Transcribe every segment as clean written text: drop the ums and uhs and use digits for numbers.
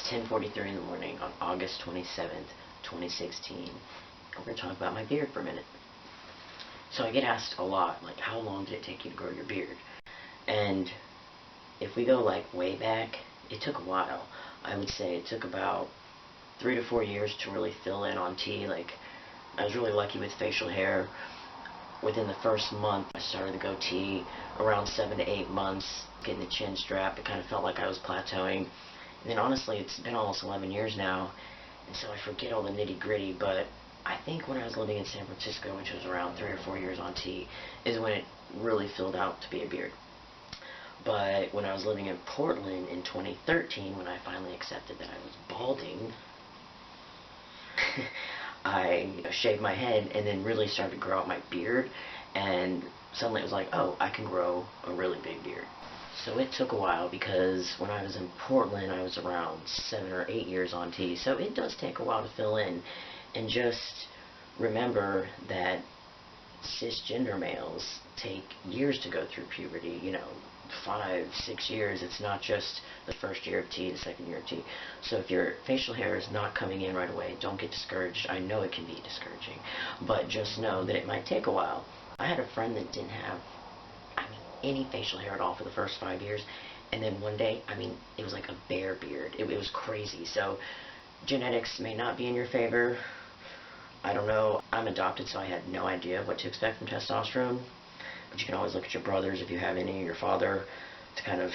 10:43 in the morning on August 27th, 2016. And we're going to talk about my beard for a minute. So I get asked a lot, like, how long did it take you to grow your beard? And if we go, like, way back, it took a while. I would say it took about 3 to 4 years to really fill in on T. Like, I was really lucky with facial hair. Within the first month, I started the goatee. Around 7 to 8 months, getting the chin strap, it kind of felt like I was plateauing. And then honestly, it's been almost 11 years now, and so I forget all the nitty-gritty, but I think when I was living in San Francisco, which was around 3 or 4 years on T, is when it really filled out to be a beard. But when I was living in Portland in 2013, when I finally accepted that I was balding, I shaved my head and then really started to grow out my beard, and suddenly it was like, oh, I can grow a really big beard. So it took a while because when I was in Portland, I was around 7 or 8 years on T, so it does take a while to fill in. And just remember that cisgender males take years to go through puberty, 5, 6 years. It's not just the first year of T, the second year of T. So if your facial hair is not coming in right away, don't get discouraged. I know it can be discouraging, but just know that it might take a while. I had a friend that didn't have, any facial hair at all for the first 5 years, and then one day, it was like a bear beard. It was crazy. So genetics may not be in your favor. I don't know. I'm adopted, so I had no idea what to expect from testosterone. But you can always look at your brothers, if you have any, your father, to kind of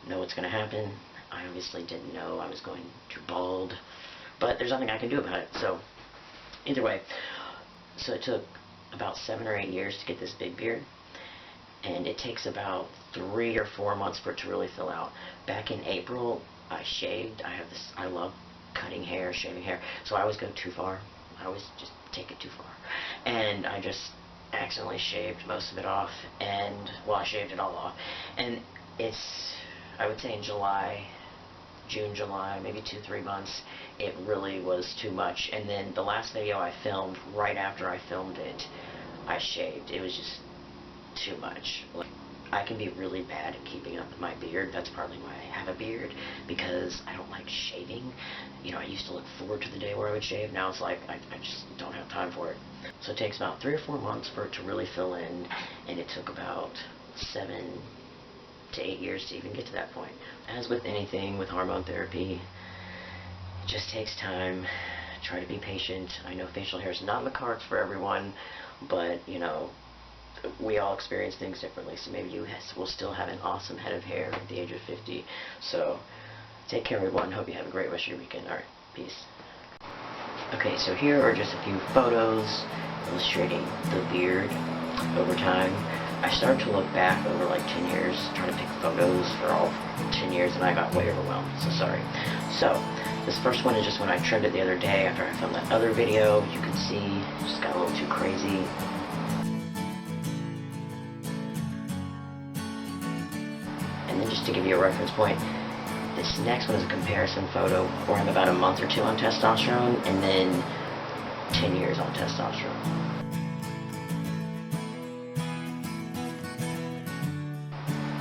know what's going to happen. I obviously didn't know I was going to bald, but there's nothing I can do about it. So either way, so it took about 7 or 8 years to get this big beard, and it takes about 3 or 4 months for it to really fill out. Back in April, I shaved. I love cutting hair, shaving hair, so I always go too far. I always just take it too far. And I just accidentally shaved most of it off, and, well, I shaved it all off. And I would say in June, July, maybe 2-3 months, it really was too much. And then the last video I filmed, right after I filmed it, I shaved. It was just too much. Like, I can be really bad at keeping up with my beard. That's partly why I have a beard, because I don't like shaving. I used to look forward to the day where I would shave. Now it's like I just don't have time for it. So it takes about 3 or 4 months for it to really fill in, and it took about 7 to 8 years to even get to that point. As with anything with hormone therapy, it just takes time. Try to be patient. I know facial hair is not in the cards for everyone, but we all experience things differently, so maybe you will still have an awesome head of hair at the age of 50. So take care, everyone. Hope you have a great rest of your weekend. Alright, peace. Okay, so here are just a few photos illustrating the beard over time. I started to look back over like 10 years, trying to pick photos for all 10 years, and I got way overwhelmed, so sorry. So this first one is just when I trimmed it the other day after I filmed that other video. You can see it just got a little too crazy. And then just to give you a reference point, this next one is a comparison photo where I'm about a month or 2 on testosterone, and then 10 years on testosterone.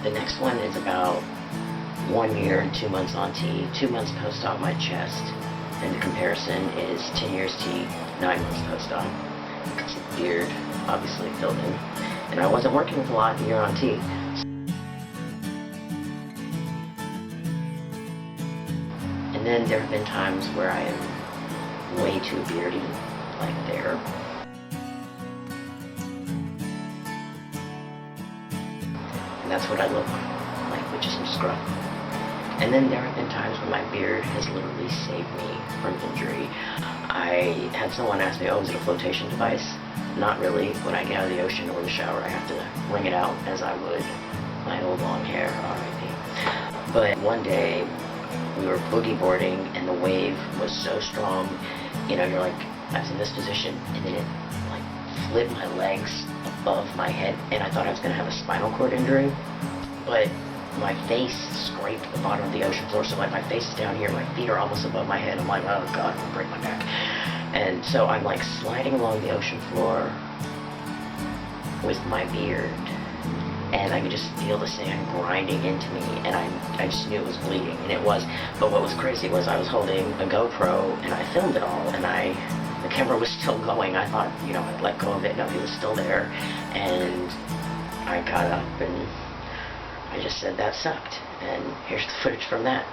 The next one is about 1 year and 2 months on T, 2 months post-op my chest, and the comparison is 10 years T, 9 months post-op. Because the beard obviously filled in, and I wasn't working with a lot of year on T. And then there have been times where I am way too beardy, like there. And that's what I look like, with just some scruff. And then there have been times when my beard has literally saved me from injury. I had someone ask me, oh, is it a flotation device? Not really. When I get out of the ocean or the shower, I have to wring it out as I would my old long hair, R.I.P. But one day, we were boogie boarding, and the wave was so strong, you're like, I was in this position, and then it like flipped my legs above my head, and I thought I was going to have a spinal cord injury, but my face scraped the bottom of the ocean floor, so like my face is down here, my feet are almost above my head. I'm like, oh god, I'm going to break my back. And so I'm like sliding along the ocean floor with my beard and I could just feel the sand grinding into me, and I just knew it was bleeding, and it was. But what was crazy was I was holding a GoPro, and I filmed it all, and the camera was still going. I thought, you know, I'd let go of it. No, he was still there, and I got up, and I just said that sucked, and here's the footage from that.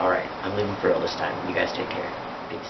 Alright, I'm leaving for real this time. You guys take care. Peace.